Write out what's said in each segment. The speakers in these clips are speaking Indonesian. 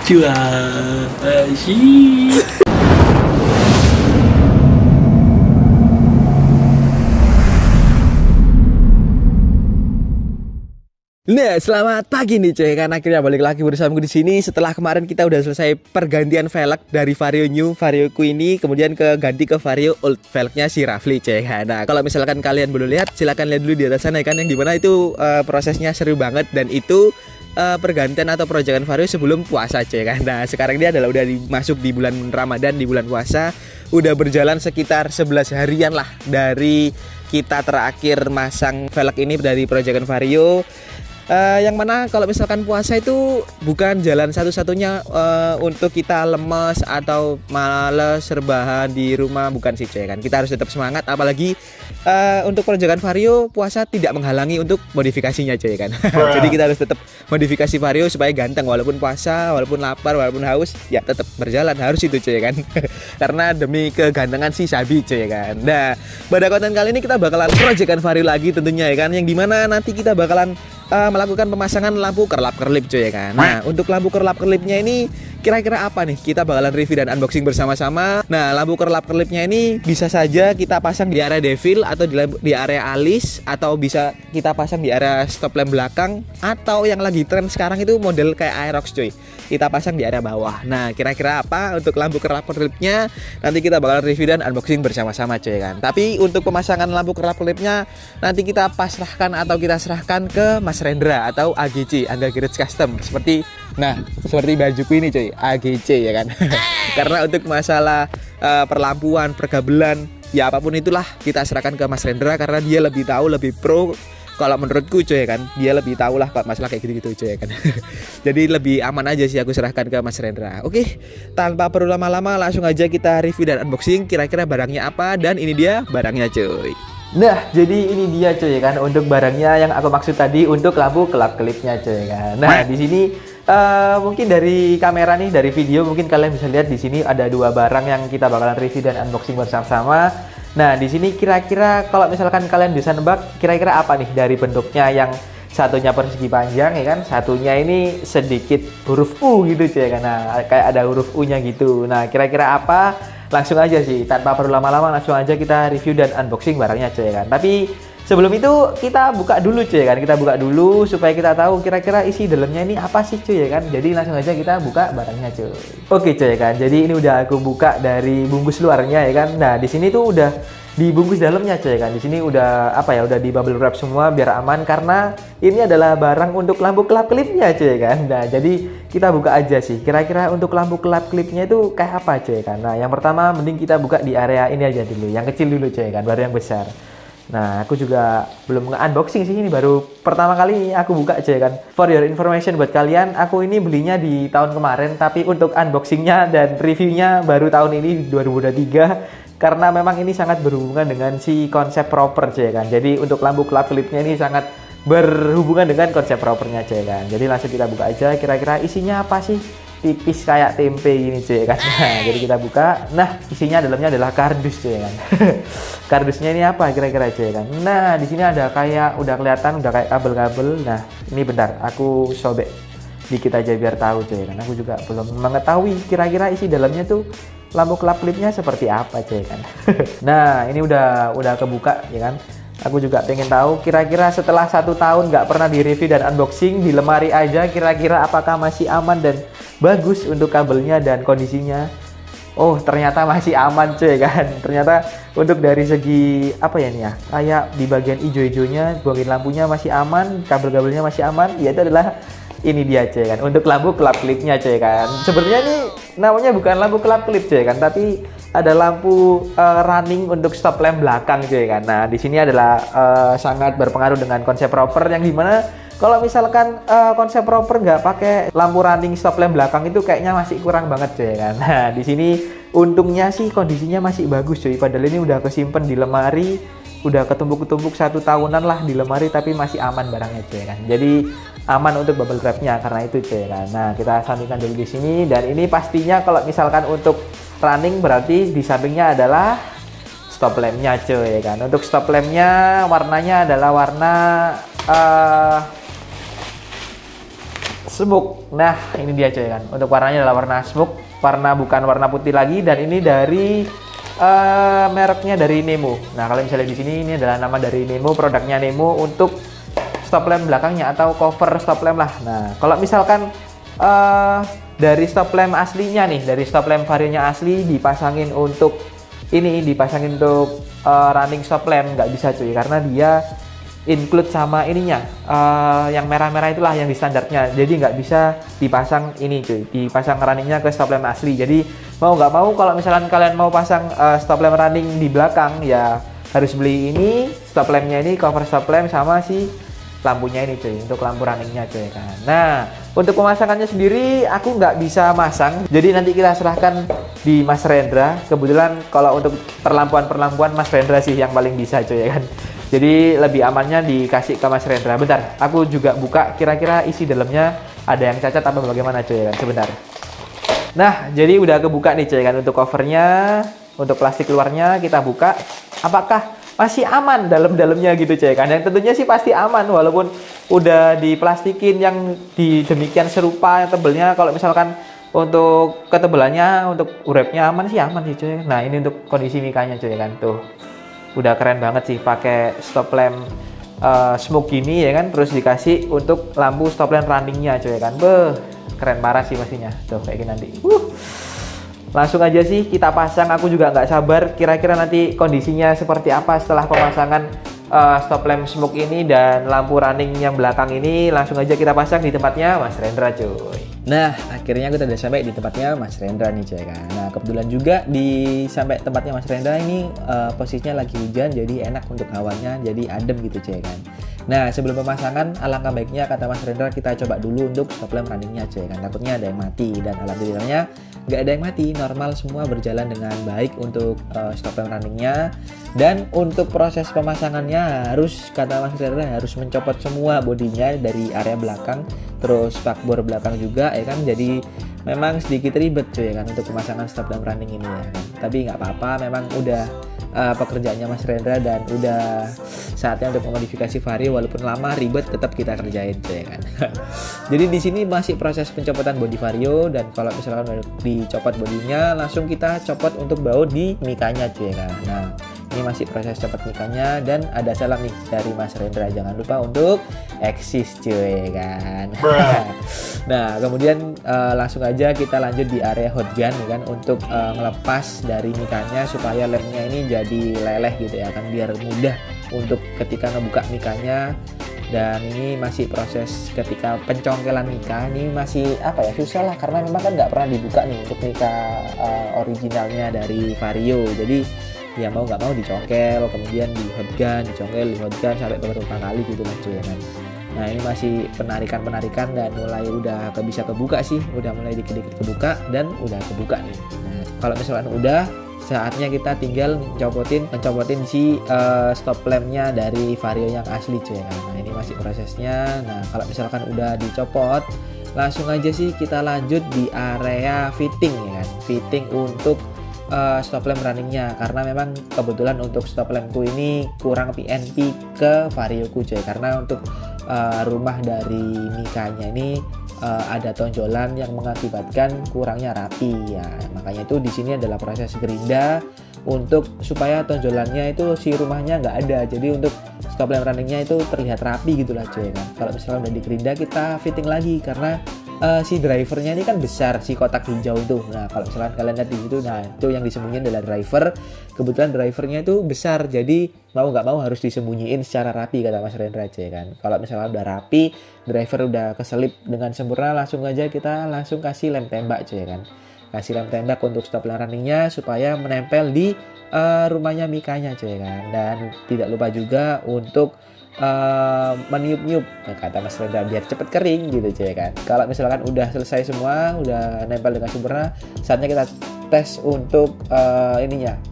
Cuan sih. Nah, selamat pagi nih cuy, kan akhirnya balik lagi bersama gue di sini setelah kemarin kita udah selesai pergantian velg dari Vario New, Varioku ini kemudian ganti ke Vario Old velgnya si Rafli cuy. Nah, kalau misalkan kalian belum lihat silahkan lihat dulu di atas sana kan, yang dimana itu prosesnya seru banget dan itu pergantian atau proyekan Vario sebelum puasa cuy kan. Nah, sekarang dia adalah udah masuk di bulan Ramadan, di bulan puasa, udah berjalan sekitar 11 harian lah dari kita terakhir masang velg ini dari proyekan Vario. Yang mana kalau misalkan puasa itu bukan jalan satu-satunya untuk kita lemes atau males rebahan di rumah, bukan sih cuy kan. Kita harus tetap semangat, apalagi untuk proyekan Vario puasa tidak menghalangi untuk modifikasinya cuy kan. Jadi kita harus tetap modifikasi Vario supaya ganteng walaupun puasa, walaupun lapar, walaupun haus, ya tetap berjalan, harus itu cuy kan. Karena demi kegantengan si Sabi cuy kan. Nah, pada konten kali ini kita bakalan proyekan Vario lagi tentunya ya kan, yang dimana nanti kita bakalan melakukan pemasangan lampu kerlap-kerlip cuy ya kan. Nah, untuk lampu kerlap-kerlipnya ini kira-kira apa nih? Kita bakalan review dan unboxing bersama-sama. Nah, lampu kerlap-kerlipnya ini bisa saja kita pasang di area devil atau di area alis, atau bisa kita pasang di area stop lamp belakang, atau yang lagi tren sekarang itu model kayak Aerox cuy, kita pasang di area bawah. Nah, kira-kira apa untuk lampu kerlap-kerlipnya? Nanti kita bakalan review dan unboxing bersama-sama cuy kan. Tapi untuk pemasangan lampu kerlap-kerlipnya nanti kita pasrahkan atau kita serahkan ke Mas Rendra atau AGC, Angga Garage Custom, seperti bajuku ini cuy, AGC ya kan. Karena untuk masalah perlampuan, perkabelan, ya apapun itulah kita serahkan ke Mas Rendra karena dia lebih tahu, lebih pro. Kalau menurutku cuy ya kan, dia lebih tahu lah kalau masalah kayak gitu-gitu cuy ya kan. Jadi lebih aman aja sih aku serahkan ke Mas Rendra. Oke, tanpa perlu lama-lama langsung aja kita review dan unboxing kira-kira barangnya apa, dan ini dia barangnya cuy. Nah, jadi ini dia cuy kan untuk barangnya yang aku maksud tadi untuk lampu kelap-kelipnya cuy kan. Nah, di sini mungkin dari kamera nih, dari video mungkin kalian bisa lihat di sini ada dua barang yang kita bakalan review dan unboxing bersama-sama. Nah, di sini kira-kira kalau misalkan kalian bisa nebak kira-kira apa nih dari bentuknya, yang satunya persegi panjang ya kan, satunya ini sedikit huruf U gitu cuy kan. Nah, kayak ada huruf U-nya gitu. Nah, kira-kira apa? Langsung aja sih, tanpa perlu lama-lama langsung aja kita review dan unboxing barangnya cuy kan. Tapi sebelum itu kita buka dulu cuy kan, kita buka dulu supaya kita tahu kira-kira isi dalamnya ini apa sih cuy ya kan. Jadi langsung aja kita buka barangnya cuy. Oke cuy kan, jadi ini udah aku buka dari bungkus luarnya ya kan. Nah, di sini tuh udah dibungkus dalamnya cuy kan. Di sini udah apa ya, udah di bubble wrap semua biar aman karena ini adalah barang untuk lampu kelap-kelipnya cuy kan. Nah, jadi kita buka aja sih. Kira-kira untuk lampu kelap-kelipnya itu kayak apa cuy kan. Nah, yang pertama mending kita buka di area ini aja dulu. Yang kecil dulu cuy kan, baru yang besar. Nah, aku juga belum nge-unboxing sih, ini baru pertama kali aku buka cuy kan. For your information buat kalian, aku ini belinya di tahun kemarin, tapi untuk unboxingnya dan reviewnya baru tahun ini 2023. Karena memang ini sangat berhubungan dengan si konsep proper cuy kan. Jadi untuk lampu kelap-kelipnya ini sangat berhubungan dengan konsep propernya cuy kan. Jadi langsung kita buka aja kira-kira isinya apa sih. Tipis kayak tempe gini cuy kan. Nah, jadi kita buka. Nah, isinya dalamnya adalah kardus cuy kan. Kardusnya ini apa kira-kira cuy kan. Nah, di sini ada kayak udah kelihatan udah kayak kabel-kabel. Nah, ini bentar aku sobek dikit aja biar tahu cuy kan. Aku juga belum mengetahui kira-kira isi dalamnya tuh lampu kelap-kelipnya seperti apa cuy kan. Nah, ini udah kebuka ya kan. Aku juga pengen tahu kira-kira setelah 1 tahun nggak pernah di review dan unboxing, di lemari aja kira-kira apakah masih aman dan bagus untuk kabelnya dan kondisinya. Oh, ternyata masih aman cuy kan. Ternyata untuk dari segi apa ya nih ya, kayak di bagian hijau-hijaunya bagian lampunya masih aman, kabel-kabelnya masih aman. Ya, itu adalah ini dia cuy kan, untuk lampu kelap-kelipnya cuy kan. Sebenarnya ini namanya bukan lampu kelap-kelip cuy kan, tapi ada lampu running untuk stop lamp belakang cuy kan. Nah, di sini adalah sangat berpengaruh dengan konsep proper, yang dimana kalau misalkan konsep proper nggak pakai lampu running stop lamp belakang itu kayaknya masih kurang banget cuy kan. Nah, di sini untungnya sih kondisinya masih bagus cuy, padahal ini udah kesimpan di lemari, udah ketumbuk-ketumbuk 1 tahunan lah di lemari, tapi masih aman barangnya cuy kan. Jadi aman untuk bubble wrapnya karena itu cuy kan. Nah, kita sampingkan dulu di sini, dan ini pastinya kalau misalkan untuk running berarti di sampingnya adalah stop lampnya cuy kan. Untuk stop lampnya warnanya adalah warna smoke. Nah, ini dia coy kan. Untuk warnanya adalah warna smoke, bukan warna putih lagi, dan ini dari mereknya dari Nemo. Nah, kalau misalnya di sini ini adalah nama dari Nemo, produknya Nemo untuk stop lamp belakangnya atau cover stop lamp lah. Nah, kalau misalkan dari stop lamp aslinya nih, dari stop lamp Varionya asli dipasangin untuk running stop lamp nggak bisa cuy, karena dia include sama ininya yang merah-merah itulah yang di standarnya, jadi nggak bisa dipasang ini cuy, dipasang runningnya ke stop lamp asli. Jadi mau nggak mau kalau misalkan kalian mau pasang stop lamp running di belakang ya harus beli ini stop lampnya, ini cover stop lamp sama si lampunya ini cuy, untuk lampu runningnya cuy kan. Nah, untuk pemasangannya sendiri aku nggak bisa masang, jadi nanti kita serahkan di Mas Rendra. Kebetulan kalau untuk perlampuan Mas Rendra sih yang paling bisa cuy ya kan. Jadi lebih amannya dikasih ke Mas Rendra. Bentar, aku juga buka kira-kira isi dalamnya ada yang cacat apa bagaimana cuy kan. Sebentar. Nah, jadi udah kebuka nih cuy kan, untuk covernya, untuk plastik luarnya kita buka. Apakah masih aman dalam-dalamnya gitu cuy kan? Yang tentunya sih pasti aman, walaupun udah diplastikin yang demikian serupa yang tebelnya. Kalau misalkan untuk ketebalannya, untuk wrapnya aman sih cuy. Nah, ini untuk kondisi mikanya cuy kan, tuh udah keren banget sih, pakai stop lamp smoke gini ya kan, terus dikasih untuk lampu stop lamp runningnya cuy kan. Beuh, keren parah sih pastinya, tuh kayak gini nanti. Langsung aja sih kita pasang, aku juga nggak sabar kira-kira nanti kondisinya seperti apa setelah pemasangan stop lamp smoke ini dan lampu running yang belakang ini. Langsung aja kita pasang di tempatnya Mas Rendra cuy. Nah, akhirnya kita udah sampai di tempatnya Mas Rendra nih cuy kan. Nah, kebetulan juga sampai tempatnya Mas Rendra ini posisinya lagi hujan, jadi enak untuk hawanya, jadi adem gitu cuy kan. Nah, sebelum pemasangan alangkah baiknya kata Mas Rendra kita coba dulu untuk stop lamp runningnya cuy kan. Takutnya ada yang mati, dan alhamdulillahnya nggak ada yang mati, normal semua berjalan dengan baik untuk stop lamp runningnya. Dan untuk proses pemasangannya harus, kata Mas Rendra, harus mencopot semua bodinya dari area belakang, terus spakbor belakang juga ya kan. Jadi memang sedikit ribet cuy kan untuk pemasangan stop lamp running ini ya kan. Tapi nggak apa-apa, memang udah pekerjaannya Mas Rendra dan udah saatnya untuk memodifikasi Vario, walaupun lama ribet tetap kita kerjain cuy kan. Jadi di sini masih proses pencopotan bodi Vario, dan kalau misalkan udah dicopot bodinya langsung kita copot untuk baut di mikanya cuy kan. Nah, ini masih proses copot mikanya, dan ada salam nih dari Mas Rendra, jangan lupa untuk eksis cuy kan. Nah, kemudian langsung aja kita lanjut di area hot gun ya kan, untuk ngelepas dari mikanya supaya lemnya ini jadi leleh gitu ya kan, biar mudah untuk ketika ngebuka mikanya. Dan ini masih proses ketika pencongkelan mika, ini masih apa ya, susah lah, karena memang kan nggak pernah dibuka nih untuk mika originalnya dari Vario. Jadi ya mau nggak mau dicongkel, kemudian di hot gun, dicongkel di hot gun sampai beberapa kali gitu lah cuy kan. Nah, ini masih penarikan dan mulai udah bisa kebuka sih, udah mulai dikit-dikit kebuka dan udah kebuka nih. Nah, kalau misalkan udah, saatnya kita tinggal mencopotin si stop lampnya dari Vario yang asli cuy kan. Nah, ini masih prosesnya. Nah, kalau misalkan udah dicopot, langsung aja sih kita lanjut di area fitting ya kan, fitting untuk stop lamp runningnya, karena memang kebetulan untuk stop lampku ini kurang PNP ke Varioku cuy, karena untuk rumah dari mikanya ini ada tonjolan yang mengakibatkan kurangnya rapi ya. Makanya itu di sini adalah proses gerinda untuk supaya tonjolannya itu si rumahnya nggak ada, jadi untuk stop lamp runningnya itu terlihat rapi gitulah cuy kan. Kalau misalnya udah digerinda, kita fitting lagi, karena si drivernya ini kan besar, si kotak hijau itu. Nah, kalau misalkan kalian lihat di situ, nah itu yang disembunyiin adalah driver. Kebetulan drivernya itu besar, jadi mau nggak mau harus disembunyiin secara rapi kata Mas Rendra cuy kan. Kalau misalkan udah rapi, driver udah keselip dengan sempurna, langsung aja kita langsung kasih lem tembak cuy kan. Kasih lem tembak untuk stop lamp runningnya supaya menempel di rumahnya mikanya cuy kan. Dan tidak lupa juga untuk meniup-niup kata Mas Rendra biar cepet kering gitu cuy kan. Kalau misalkan udah selesai semua, udah nempel dengan sempurna, saatnya kita tes untuk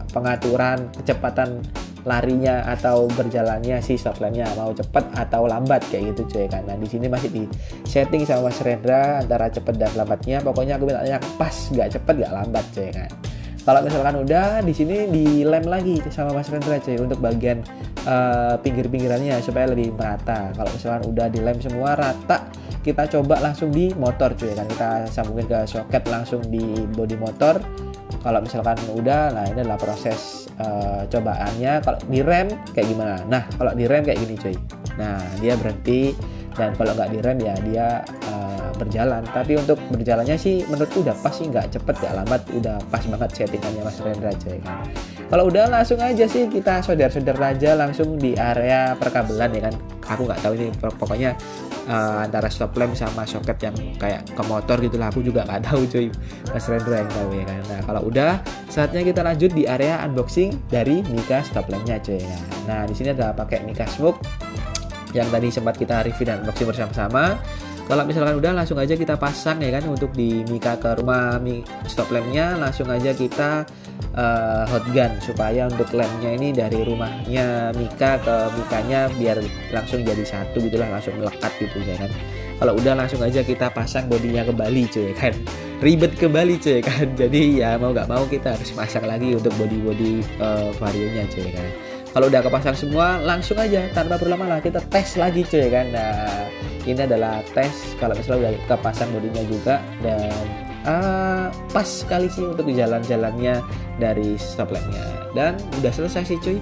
pengaturan kecepatan larinya atau berjalannya si stop lampnya, mau cepat atau lambat kayak gitu cuy kan. Nah, di sini masih di setting sama Mas Rendra antara cepat dan lambatnya. Pokoknya aku minta yang pas, nggak cepat nggak lambat cuy kan. Kalau misalkan udah, di sini dilem lagi sama Mas Rendra cuy untuk bagian pinggir-pinggirannya supaya lebih merata. Kalau misalkan udah dilem semua rata, kita coba langsung di motor cuy kan, kita sambungin ke soket langsung di bodi motor. Kalau misalkan udah, nah ini adalah proses cobaannya. Kalau di rem kayak gimana? Nah kalau di rem kayak gini cuy, nah dia berhenti, dan kalau nggak direm ya dia berjalan. Tapi untuk berjalannya sih menurutku udah pas sih, nggak cepet nggak lambat, udah pas banget settingannya Mas Rendra cuy kan. Kalau udah langsung aja sih kita solder aja langsung di area perkabelan ya kan. Aku nggak tahu ini pokoknya antara stop lamp sama soket yang kayak ke motor gitulah, aku juga nggak tahu cuy, Mas Rendra yang tahu ya kan. Nah kalau udah saatnya kita lanjut di area unboxing dari Mika stop lampnya cuy ya. Nah di sini ada pakai Mika Smoke yang tadi sempat kita review dan unboxing bersama-sama. Kalau misalkan udah langsung aja kita pasang ya kan, untuk di Mika ke rumah stop lampnya langsung aja kita hot gun supaya untuk lampnya ini dari rumahnya Mika ke Mikanya biar langsung jadi satu gitulah, langsung melekat gitu ya kan. Kalau udah langsung aja kita pasang bodinya kembali cuy kan, ribet kembali cuy kan. Jadi ya mau nggak mau kita harus pasang lagi untuk body Varionya cuy kan. Kalau udah kepasang semua langsung aja tanpa berlama-lama kita tes lagi cuy kan. Nah ini adalah tes kalau misalnya udah kepasang bodinya juga, dan pas sekali sih untuk jalan-jalannya dari stop lampnya, dan udah selesai sih cuy.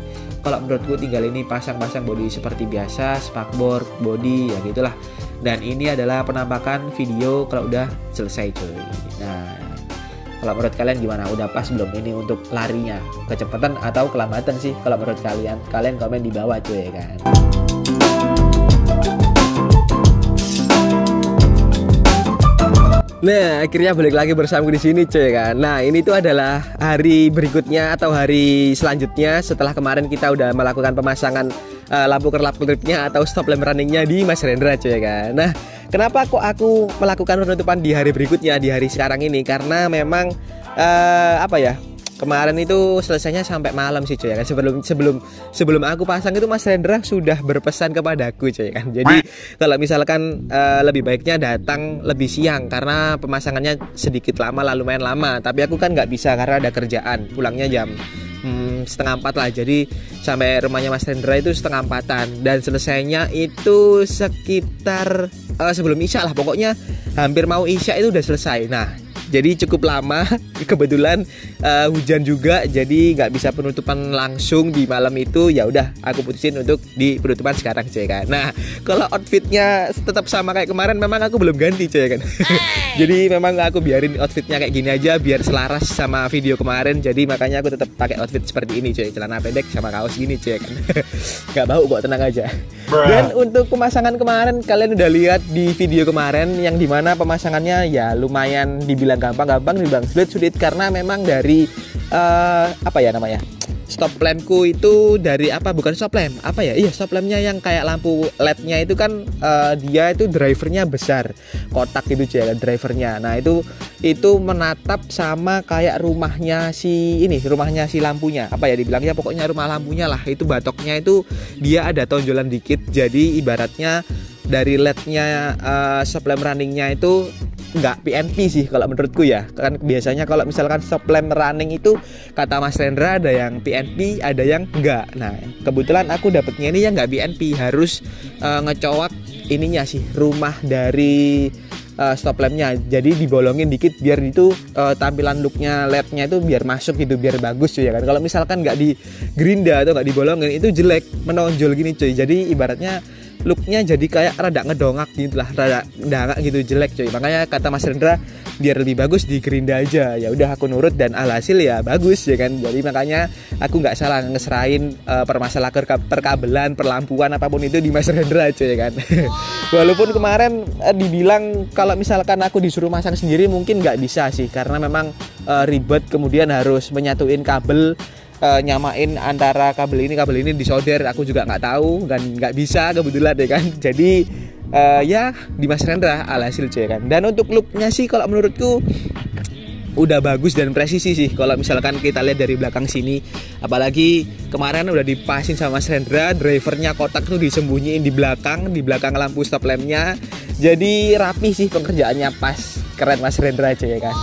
Kalau menurutku tinggal ini pasang-pasang bodi seperti biasa, spakbor, bodi ya gitulah. Dan ini adalah penampakan video kalau udah selesai cuy. Nah kalau menurut kalian gimana? Udah pas belum ini untuk larinya? Kecepatan atau kelambatan sih? Kalau menurut kalian komen di bawah cuy ya kan. Nah, akhirnya balik lagi bersama di sini cuy kan. Nah, ini tuh adalah hari berikutnya atau hari selanjutnya setelah kemarin kita udah melakukan pemasangan lampu kerlap-kerlipnya atau stop lamp runningnya di Mas Rendra cuy kan. Nah, kenapa kok aku melakukan penutupan di hari berikutnya, di hari sekarang ini? Karena memang kemarin itu selesainya sampai malam sih cuy kan. Sebelum aku pasang itu Mas Rendra sudah berpesan kepadaku cuy kan. Jadi kalau misalkan lebih baiknya datang lebih siang karena pemasangannya sedikit lama lah, lumayan lama. Tapi aku kan nggak bisa karena ada kerjaan, pulangnya jam 3:30 lah. Jadi sampai rumahnya Mas Rendra itu 3:30-an, dan selesainya itu sekitar sebelum isya lah, pokoknya hampir mau isya itu udah selesai. Nah jadi cukup lama, kebetulan hujan juga, jadi nggak bisa penutupan langsung di malam itu. Ya udah, aku putusin untuk di penutupan sekarang cuy kan. Nah kalau outfitnya tetap sama kayak kemarin, memang aku belum ganti cuy kan. Jadi memang aku biarin outfitnya kayak gini aja biar selaras sama video kemarin. Jadi makanya aku tetap pakai outfit seperti ini cuy, celana pendek sama kaos gini cuy kan. Nggak bau kok, tenang aja. Dan untuk pemasangan kemarin kalian udah lihat di video kemarin, yang dimana pemasangannya ya lumayan dibilang gampang-gampang, dibilang sulit karena memang dari stop lampku itu dari bukan stop lamp, stop lampnya yang kayak lampu LED-nya itu kan dia itu drivernya besar, kotak gitu cuy, drivernya. Nah itu menatap sama kayak rumahnya si lampunya, dibilangnya pokoknya rumah lampunya lah. Itu batoknya itu dia ada tonjolan dikit, jadi ibaratnya dari LED-nya stop lamp runningnya itu nggak PNP sih kalau menurutku ya. Kan biasanya kalau misalkan stop lamp running itu kata Mas Rendra ada yang PNP, ada yang enggak. Nah kebetulan aku dapetnya ini yang nggak PNP, harus ngecowak ininya sih, rumah dari stop lampnya. Jadi dibolongin dikit biar itu tampilan looknya LED-nya itu biar masuk gitu, biar bagus cuy ya kan. Kalau misalkan nggak di gerinda atau nggak dibolongin itu jelek, menonjol gini cuy. Jadi ibaratnya looknya jadi kayak rada ngedongak gitu lah, rada ndangak gitu, jelek cuy. Makanya kata Mas Rendra biar lebih bagus di gerinda aja. Ya udah aku nurut dan alhasil ya bagus ya kan. Jadi makanya aku nggak salah ngeserahin permasalahan perkabelan, perlampuan apapun itu di Mas Rendra cuy ya kan. Walaupun kemarin dibilang kalau misalkan aku disuruh masang sendiri mungkin nggak bisa sih, karena memang ribet, kemudian harus menyatuin kabel, nyamain antara kabel ini disolder, aku juga nggak tahu dan nggak bisa kebetulan ya kan. Jadi ya di Mas Rendra alhasil cuy kan. Dan untuk looknya sih kalau menurutku udah bagus dan presisi sih kalau misalkan kita lihat dari belakang sini. Apalagi kemarin udah dipasin sama Mas Rendra, drivernya kotak tuh disembunyiin di belakang lampu stop lampnya. Jadi rapi sih pengerjaannya, pas, keren Mas Rendra cuy ya kan.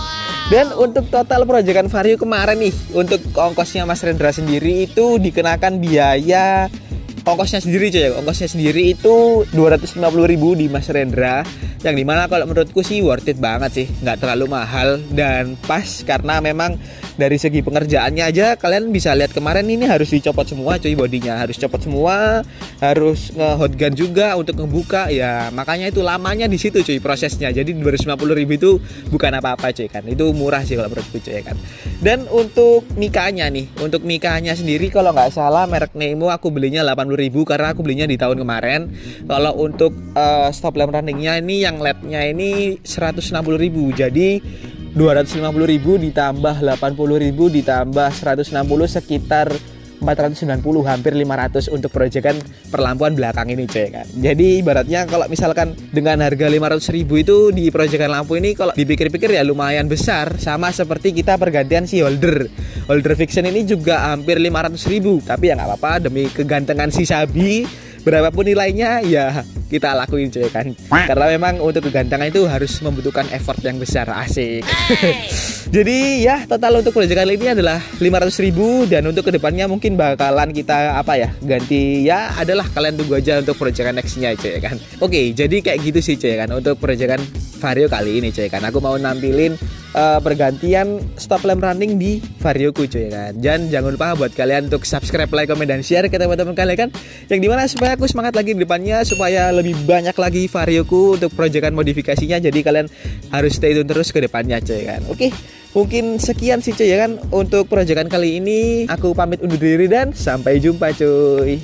Dan untuk total proyekan Vario kemarin nih, untuk ongkosnya Mas Rendra sendiri itu dikenakan biaya ongkosnya sendiri cuy ya. Ongkosnya sendiri itu 250.000 di Mas Rendra. yang dimana kalau menurutku sih worth it banget sih, nggak terlalu mahal dan pas karena memang dari segi pengerjaannya aja kalian bisa lihat kemarin ini harus dicopot semua cuy, bodinya harus copot semua, harus nge-hot gun juga untuk ngebuka ya, makanya itu lamanya di situ cuy prosesnya. Jadi 250.000 itu bukan apa-apa cuy kan, itu murah sih kalau menurutku cuy kan. Dan untuk mikanya nih, untuk mikanya sendiri kalau nggak salah merek Nemo aku belinya 80.000 karena aku belinya di tahun kemarin. Kalau untuk stop lamp runningnya ini yang LED-nya ini 160.000, jadi 250.000 ditambah 80.000 ditambah 160 sekitar 490, hampir 500 untuk proyekan perlampuan belakang ini cuy kan. Jadi ibaratnya kalau misalkan dengan harga 500.000 itu di proyekan lampu ini kalau dipikir-pikir ya lumayan besar, sama seperti kita pergantian si holder fiction ini juga hampir 500.000, tapi ya nggak apa-apa demi kegantengan si Sabi berapapun nilainya ya kita lakuin cuy kan, karena memang untuk kegantengan itu harus membutuhkan effort yang besar, asik. Jadi ya total untuk proyek kali ini adalah 500.000 dan untuk kedepannya mungkin bakalan kita apa ya ganti ya adalah kalian tunggu aja untuk proyekan nextnya cuy kan. Oke, jadi kayak gitu sih cuy kan untuk proyekan Vario kali ini cuy kan. Aku mau nampilin pergantian stop lamp running di Varioku cuy kan. Dan jangan lupa buat kalian untuk subscribe, like, komen, dan share ke teman-teman kalian kan, yang dimana supaya aku semangat lagi di depannya, supaya lebih banyak lagi Varioku untuk proyekan modifikasinya. Jadi kalian harus stay tune terus ke depannya cuy kan. Oke, mungkin sekian sih cuy ya kan untuk proyekan kali ini. Aku pamit undur diri dan sampai jumpa cuy.